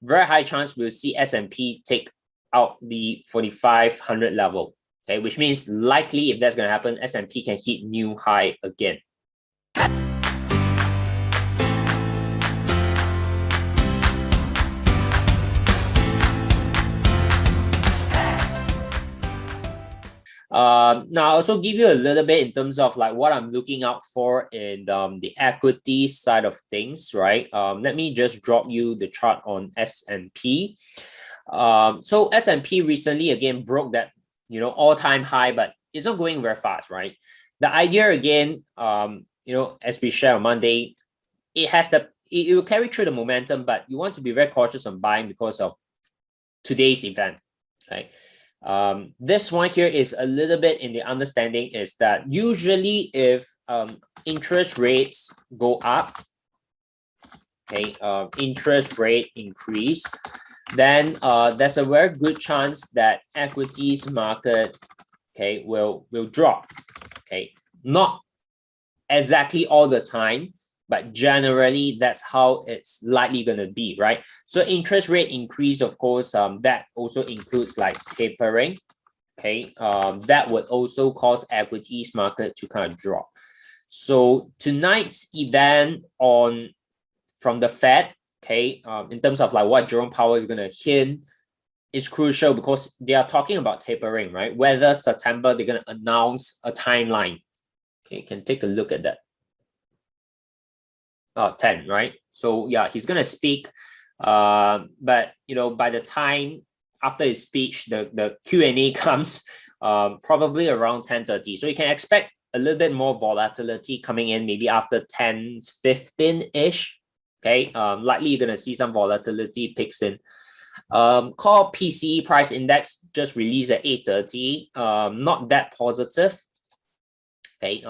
very high chance we'll see S&P take out the 4,500 level. Okay, which means likely if that's going to happen, S&P can hit new high again. Now I'll also give you a little bit in terms of like what I'm looking out for in the equity side of things, right? Let me just drop you the chart on S&P. So S&P recently again broke that all-time high, but it's not going very fast, right? The idea again, as we share on Monday, it will carry through the momentum, but you want to be very cautious on buying because of today's event, right? This one here is a little bit in the understanding is that usually if interest rates go up, okay, interest rate increase, then there's a very good chance that equities market, okay, will drop, okay, not exactly all the time, but generally that's how it's likely going to be, right? So interest rate increase, of course, that also includes like tapering, okay, that would also cause equities market to kind of drop. So tonight's event from the Fed, okay, in terms of like what Jerome Powell is going to hint is crucial because they are talking about tapering, right? Whether September they're going to announce a timeline. Okay, you can take a look at that. 10, right? So yeah, he's going to speak, but by the time after his speech, the Q&A comes probably around 10:30. So you can expect a little bit more volatility coming in maybe after 10:15-ish. Okay, likely you're going to see some volatility picks in. Core PCE price index just released at 8:30. Not that positive. Okay,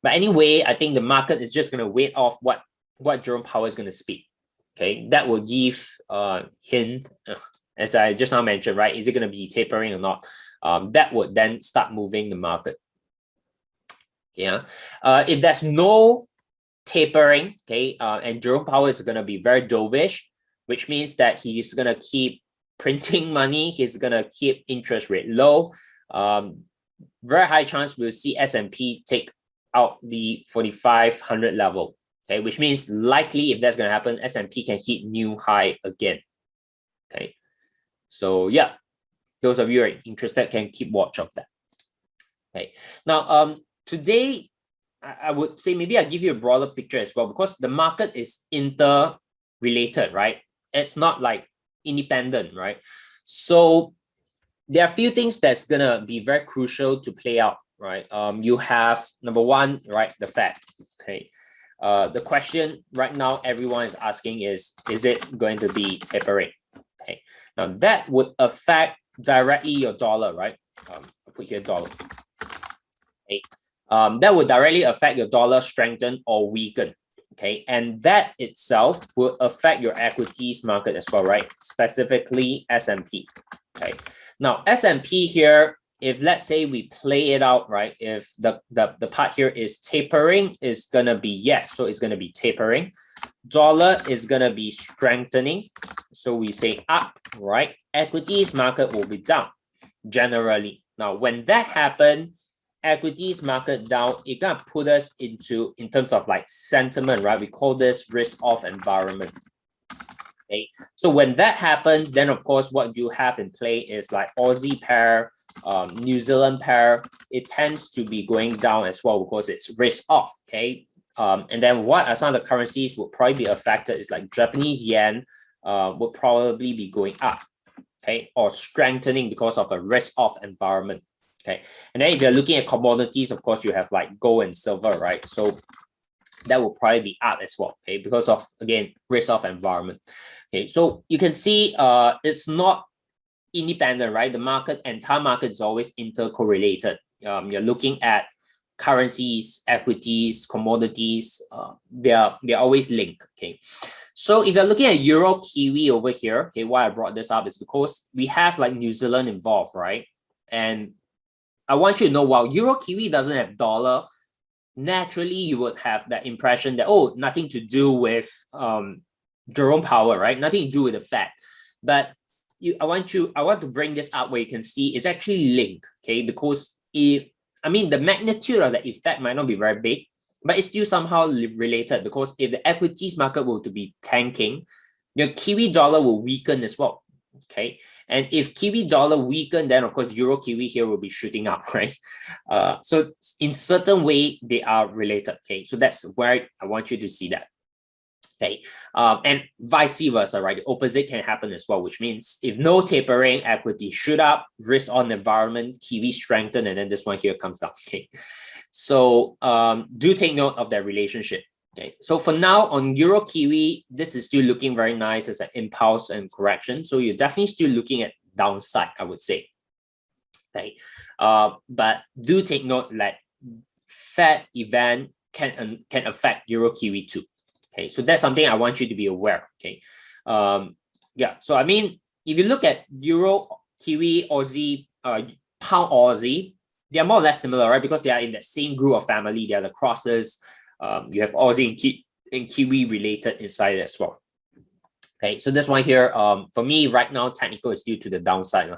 but anyway, I think the market is just going to wait off what Jerome Powell is going to speak. Okay, that will give hint, as I just now mentioned, right? Is it going to be tapering or not? That would then start moving the market. Yeah, if there's no tapering, okay, and Jerome Powell is going to be very dovish, which means that he's going to keep printing money. He's going to keep interest rate low. Very high chance we'll see S&P take out the 4,500 level, okay, which means likely if that's going to happen, S&P can hit new high again. Okay, so yeah, those of you who are interested can keep watch of that. Okay, now today I would say maybe I'll give you a broader picture as well because the market is interrelated, right? It's not like independent, right? So there are a few things that's gonna be very crucial to play out, right? You have number one, right, the Fed. Okay, the question right now everyone is asking is it going to be tapering? Okay, now that would affect directly your dollar, right? I'll put here dollar. Okay, that would directly affect your dollar strengthen or weaken. Okay, and that itself will affect your equities market as well, right? Specifically S&P. Okay, now S&P here, if let's say we play it out, right? If the part here is tapering, is gonna be yes, so it's gonna be tapering. Dollar is gonna be strengthening, so we say up, right? Equities market will be down generally. Now, when that happens, equities market down, it gonna put us in terms of like sentiment, right? We call this risk-off environment. Okay, so when that happens, then of course what you have in play is like Aussie pair, New Zealand pair. It tends to be going down as well because it's risk-off. Okay, and then what are some of the currencies would probably be affected is like Japanese yen would probably be going up, okay, or strengthening because of a risk-off environment. Okay, and then if you're looking at commodities, of course, you have like gold and silver, right? So that will probably be up as well, okay, because of, again, risk-off environment. Okay, so you can see it's not independent, right? The entire market is always intercorrelated. You're looking at currencies, equities, commodities, they're always linked, okay? So if you're looking at Euro Kiwi over here, okay, why I brought this up is because we have like New Zealand involved, right? And I want you to know, while Euro Kiwi doesn't have dollar, naturally you would have that impression that, oh, nothing to do with Jerome Powell, right? Nothing to do with the Fed. But I want to bring this up where you can see it's actually linked, okay? Because the magnitude of the effect might not be very big, but it's still somehow related, because if the equities market were to be tanking, your Kiwi dollar will weaken as well, okay? And if Kiwi dollar weaken, then of course Euro Kiwi here will be shooting up, right? So in certain way they are related, okay? So that's where I want you to see that. Okay, and vice versa, right? The opposite can happen as well, which means if no tapering, equity shoot up, risk on environment, Kiwi strengthen, and then this one here comes down. Okay, so do take note of that relationship. Okay, so for now on Euro Kiwi, this is still looking very nice as an impulse and correction. So you're definitely still looking at downside, I would say. Okay, but do take note that Fed event can affect Euro Kiwi too. Okay, so that's something I want you to be aware. Okay, yeah. So I mean, if you look at Euro, Kiwi, Aussie, Pound Aussie, they are more or less similar, right? Because they are in that same group of family. They are the crosses. You have Aussie and Kiwi related inside as well. Okay, so this one here, for me right now, technical is due to the downside.